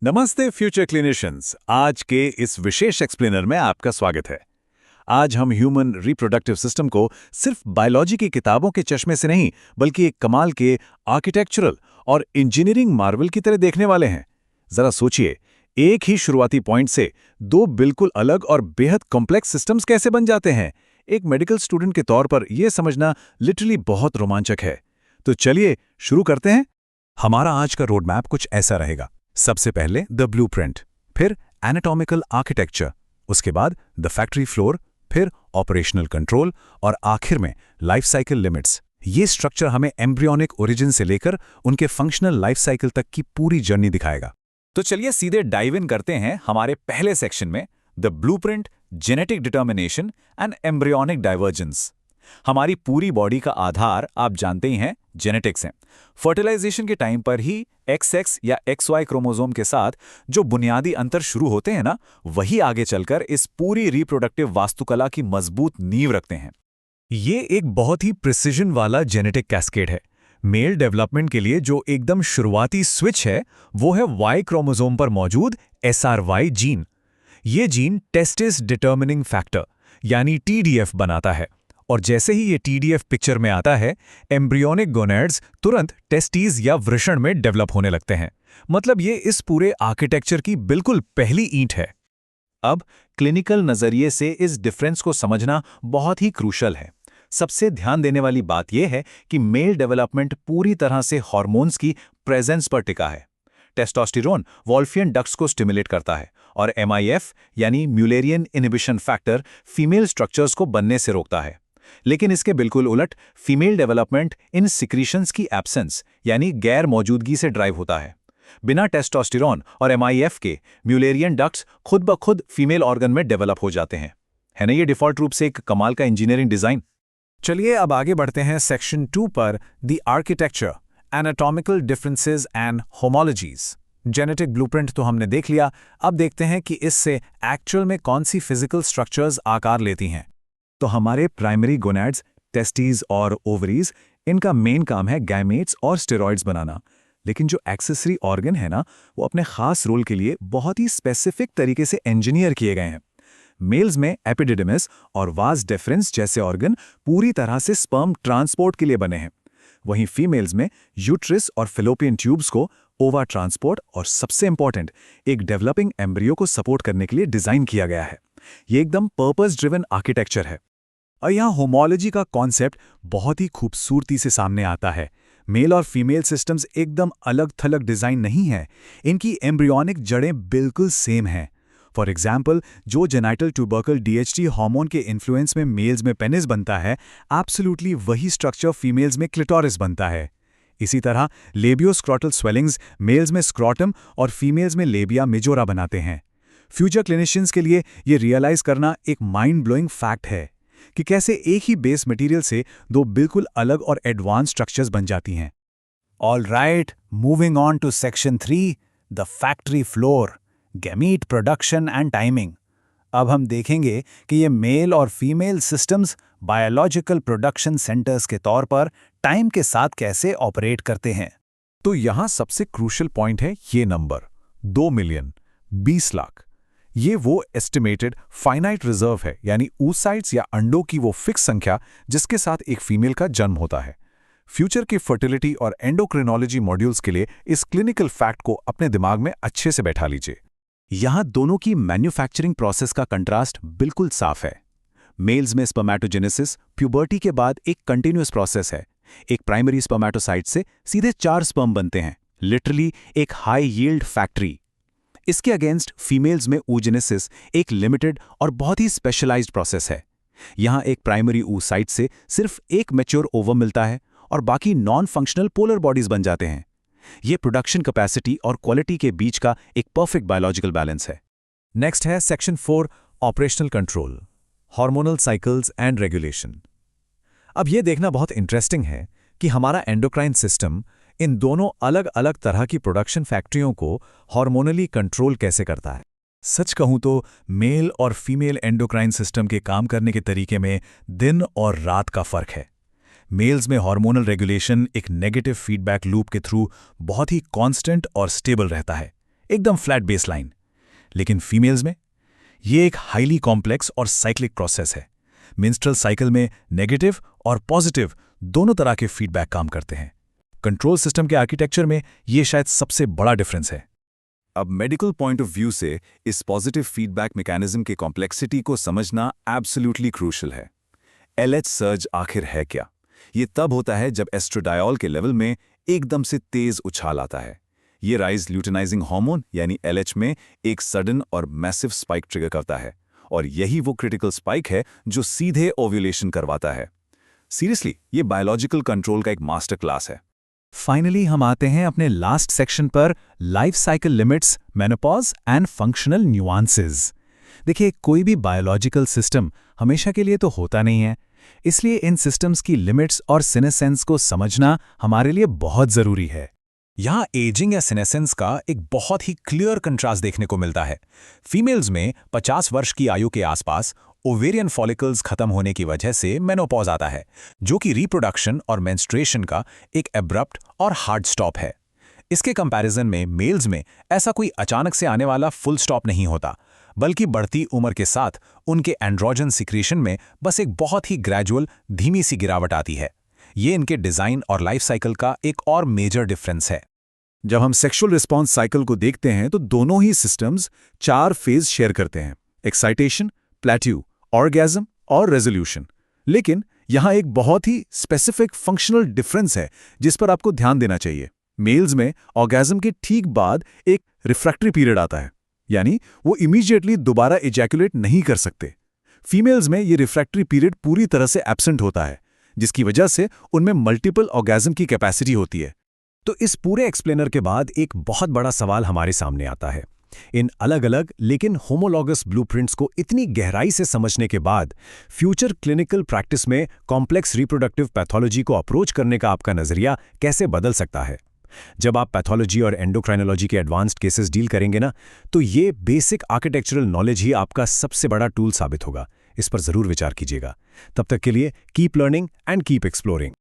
नमस्ते future clinicians. आज के इस विशेष एक्सप्लेनर में आपका स्वागत है। आज हम ह्यूमन रिप्रोडक्टिव सिस्टम को सिर्फ बायोलॉजी की किताबों के चश्मे से नहीं, बल्कि एक कमाल के आर्किटेक्चरल और इंजीनियरिंग मार्वल की तरह देखने वाले हैं। जरा सोचिए, एक ही शुरुआती पॉइंट से दो बिल्कुल अलग और बेहद कॉम्प्लेक्स सिस्टम्स कैसे बन जाते हैं। एक मेडिकल स्टूडेंट के तौर पर यह समझना लिटरली बहुत रोमांचक है। तो चलिए शुरू करते हैं। हमारा आज का रोड मैप कुछ ऐसा रहेगा। सबसे पहले द ब्लूप्रिंट, फिर एनाटॉमिकल आर्किटेक्चर, उसके बाद द फैक्ट्री फ्लोर, फिर ऑपरेशनल कंट्रोल और आखिर में लाइफ साइकिल लिमिट्स। ये स्ट्रक्चर हमें एम्ब्रियोनिक ओरिजिन से लेकर उनके फंक्शनल लाइफ साइकिल तक की पूरी जर्नी दिखाएगा। तो चलिए सीधे डाइव इन करते हैं हमारे पहले सेक्शन में, the blueprint, genetic determination and embryonic divergence. हमारी पूरी बॉडी का आधार आप जानते ही हैं, जेनेटिक्स हैं। फर्टिलाइजेशन के टाइम पर ही XX या XY क्रोमोसोम के साथ जो बुनियादी अंतर शुरू होते हैं ना, वही आगे चलकर इस पूरी रिप्रोडक्टिव वास्तुकला की मजबूत नींव रखते हैं। ये एक बहुत ही प्रिसिजन वाला जेनेटिक कैस्केड है। मेल डेवलपमेंट के लिए जो एकदम शुरुआती स्विच है, वो है Y क्रोमोसोम पर मौजूद SRY जीन। ये जीन टेस्टिस डिटर्मिनिंग फैक्टर यानी TDF बनाता है, और जैसे ही ये TDF पिक्चर में आता है, एम्ब्रियोनिक गोनैड्स तुरंत टेस्टीज या वृषण में डेवलप होने लगते हैं। मतलब ये इस पूरे आर्किटेक्चर की बिल्कुल पहली ईंट है। अब क्लिनिकल नजरिए से इस डिफरेंस को समझना बहुत ही क्रूशल है। सबसे ध्यान देने वाली बात यह है कि मेल डेवलपमेंट पूरी तरह से हार्मोन्स की प्रेजेंस पर टिका है। टेस्टोस्टेरोन वॉल्फियन डक्ट्स को स्टिमुलेट करता है और MIF यानी Mullerian inhibition factor female structures को बनने से रोकता है। लेकिन इसके बिल्कुल उलट फीमेल डेवलपमेंट इन सिक्रीशंस की एब्सेंस यानी गैर मौजूदगी से ड्राइव होता है। बिना टेस्टोस्टेरोन और MIF के म्यूलेरियन डक्ट्स खुद ब खुद फीमेल ऑर्गन में डेवलप हो जाते हैं। है ना ये डिफॉल्ट रूप से एक कमाल का इंजीनियरिंग डिजाइन। चलिए अब आगे बढ़ते हैं सेक्शन 2 पर, the architecture, anatomical differences and homologies. Genetic blueprint तो हमने देख लिया, अब देखते हैं कि इससे एक्चुअल में कौन सी फिजिकल स्ट्रक्चर्स आकार लेती हैं। तो हमारे प्राइमरी गोनैड्स, टेस्टीज और ओवरीज, इनका मेन काम है गैमेट्स और स्टेरॉइड्स बनाना। लेकिन जो एक्सेसरी ऑर्गन है ना, वो अपने खास रोल के लिए बहुत ही स्पेसिफिक तरीके से इंजीनियर किए गए हैं। मेल्स में एपिडिडमिस और वास डेफरेंस जैसे ऑर्गन पूरी तरह से स्पर्म ट्रांसपोर्ट के लिए बने हैं। वहीं फीमेल्स में यूट्रस और फिलोपियन ट्यूब्स को ओवा ट्रांसपोर्ट और सबसे इंपॉर्टेंट एक डेवलपिंग एम्ब्रियो को सपोर्ट करने के लिए डिजाइन किया गया है। ये एकदम पर्पस ड्रिवन आर्किटेक्चर है। और यहाँ होमोलॉजी का कॉन्सेप्ट बहुत ही खूबसूरती से सामने आता है। मेल और फीमेल सिस्टम्स एकदम अलग थलग डिजाइन नहीं है, इनकी एम्ब्रियोनिक जड़ें बिल्कुल सेम हैं। फॉर एग्जाम्पल, जो जेनाइटल ट्यूबरकल DHT हार्मोन के इन्फ्लुएंस में मेल्स में पेनिस बनता है, एब्सोल्युटली वही स्ट्रक्चर फीमेल्स में क्लिटोरिस बनता है। इसी तरह लेबियोस्क्रोटल स्वेलिंग्स मेल्स में स्क्रोटम और फीमेल्स में लेबिया मेजोरा बनाते हैं। फ्यूचर क्लिनिशियंस के लिए ये रियलाइज करना एक माइंड ब्लोइंग फैक्ट है कि कैसे एक ही बेस मटेरियल से दो बिल्कुल अलग और एडवांस स्ट्रक्चर्स बन जाती हैं। All right, moving on to section 3, the factory floor, gamete production and timing. अब हम देखेंगे कि ये मेल और female systems biological production centres के तौर पर टाइम के साथ कैसे ऑपरेट करते हैं। तो यहाँ सबसे क्रूशियल पॉइंट है ये नंबर 2 मिलियन, 20 लाख। ये वो एस्टिमेटेड फाइनाइट रिजर्व है, यानी oocytes या अंडों की वो फिक्स संख्या जिसके साथ एक फीमेल का जन्म होता है। फ्यूचर की फर्टिलिटी और एंडोक्रिनोलॉजी मॉड्यूल्स के लिए इस क्लिनिकल फैक्ट को अपने दिमाग में अच्छे से बैठा लीजिए। यहाँ दोनों की मैन्युफैक्चरिंग प्रोसेस का कंट्रास्ट बिल्कुल साफ है। मेल्स में स्पर्मेटोजेनेसिस प्यूबर्टी के बाद एक कंटिन्यूअस प्रोसेस है। एक प्राइमरी स्पर्मेटोसाइट से सीधे 4 स्पर्म बनते हैं, लिटरली एक हाई यील्ड फैक्ट्री। इसके अगेंस्ट फीमेल्स में oogenesis एक लिमिटेड और बहुत ही स्पेशलाइज्ड प्रोसेस है। यहाँ एक प्राइमरी oocyte से सिर्फ एक मैच्योर ओवम मिलता है और बाकी नॉन फंक्शनल पोलर बॉडीज बन जाते हैं। ये प्रोडक्शन कैपेसिटी और क्वालिटी के बीच का एक परफेक्ट बायोलॉजिकल बैलेंस है। नेक्स्ट है section 4, operational control, hormonal cycles and regulation. अब ये देखना बहुत इंटरेस्टिंग है कि हमारा एंडोक्राइन सिस्टम इन दोनों अलग अलग तरह की प्रोडक्शन फैक्ट्रियों को हार्मोनली कंट्रोल कैसे करता है। सच कहूं तो मेल और फीमेल एंडोक्राइन सिस्टम के काम करने के तरीके में दिन और रात का फर्क है। मेल्स में हार्मोनल रेगुलेशन एक नेगेटिव फीडबैक लूप के थ्रू बहुत ही कांस्टेंट और स्टेबल रहता है। एकदम फ्लैट बेसलाइन। लेकिन फीमेल्स में ये एक हाईली कॉम्प्लेक्स और साइक्लिक प्रोसेस है। मेंस्ट्रुअल साइकिल में नेगेटिव और पॉजिटिव दोनों तरह के फीडबैक काम करते हैं। कंट्रोल सिस्टम के आर्किटेक्चर में ये शायद सबसे बड़ा डिफरेंस है। अब मेडिकल पॉइंट ऑफ व्यू से इस पॉजिटिव फीडबैक मैकेनिज्म के कॉम्प्लेक्सिटी को समझना एब्सोल्युटली क्रूशियल है। एलएच सर्ज आखिर है क्या? ये तब होता है जब एस्ट्रोडायोल के लेवल में एकदम से तेज उछाल आता है। ये राइज ल्यूटिनाइजिंग हार्मोन यानी एलएच में एक सडन और मैसिव स्पाइक ट्रिगर करता है, और यही वो क्रिटिकल स्पाइक है जो सीधे ओव्यूलेशन करवाता है। सीरियसली, ये बायोलॉजिकल कंट्रोल का एक मास्टर क्लास है। फाइनली हम आते हैं अपने लास्ट सेक्शन पर, life cycle limits, menopause and functional nuances. देखिए, कोई भी बायोलॉजिकल सिस्टम हमेशा के लिए तो होता नहीं है, इसलिए इन सिस्टम्स की लिमिट्स और सीनेसेंस को समझना हमारे लिए बहुत जरूरी है। यहाँ एजिंग या सीनेसेंस का एक बहुत ही क्लियर कंट्रास्ट देखने को मिलता है। फीमेल्स में 50 वर्ष की आयु के आसपास ओवेरियन फॉलिकल्स खत्म होने की वजह से मेनोपॉज आता है, जो कि रिप्रोडक्शन और मेंस्ट्रुएशन का एक एब्रप्ट और हार्ड स्टॉप है। इसके कंपैरिजन में मेल्स में ऐसा कोई अचानक से आने वाला फुल स्टॉप नहीं होता, बल्कि बढ़ती उम्र के साथ उनके एंड्रोजन सिक्रीशन में बस एक बहुत ही ग्रेजुअल धीमी सी गिरावट आती है। ये इनके डिजाइन और लाइफ साइकिल का एक और मेजर डिफरेंस है। जब हम सेक्सुअल रिस्पॉन्स साइकिल को देखते हैं तो दोनों ही सिस्टम्स 4 फेज शेयर करते हैं: एक्साइटेशन, प्लेट्यू, ऑर्गेज्म और रेजोल्यूशन। लेकिन यहां एक बहुत ही स्पेसिफिक फंक्शनल डिफरेंस है जिस पर आपको ध्यान देना चाहिए। मेल्स में ऑर्गेज्म के ठीक बाद एक रिफ्रैक्टरी पीरियड आता है, यानी वो इमीडिएटली दोबारा इजैकुलेट नहीं कर सकते। फीमेल्स में ये रिफ्रैक्टरी पीरियड पूरी तरह से एब्सेंट होता है, जिसकी वजह से उनमें मल्टीपल ऑर्गेज्म की कैपेसिटी होती है। तो इस पूरे एक्सप्लेनर के बाद एक बहुत बड़ा सवाल हमारे सामने आता है। इन अलग अलग लेकिन होमोलॉगस ब्लूप्रिंट्स को इतनी गहराई से समझने के बाद फ्यूचर क्लिनिकल प्रैक्टिस में कॉम्प्लेक्स रिप्रोडक्टिव पैथोलॉजी को अप्रोच करने का आपका नजरिया कैसे बदल सकता है? जब आप पैथोलॉजी और एंडोक्राइनोलॉजी के एडवांस्ड केसेस डील करेंगे ना, तो ये बेसिक आर्किटेक्चरल नॉलेज ही आपका सबसे बड़ा टूल साबित होगा। इस पर जरूर विचार कीजिएगा। तब तक के लिए keep learning and keep exploring.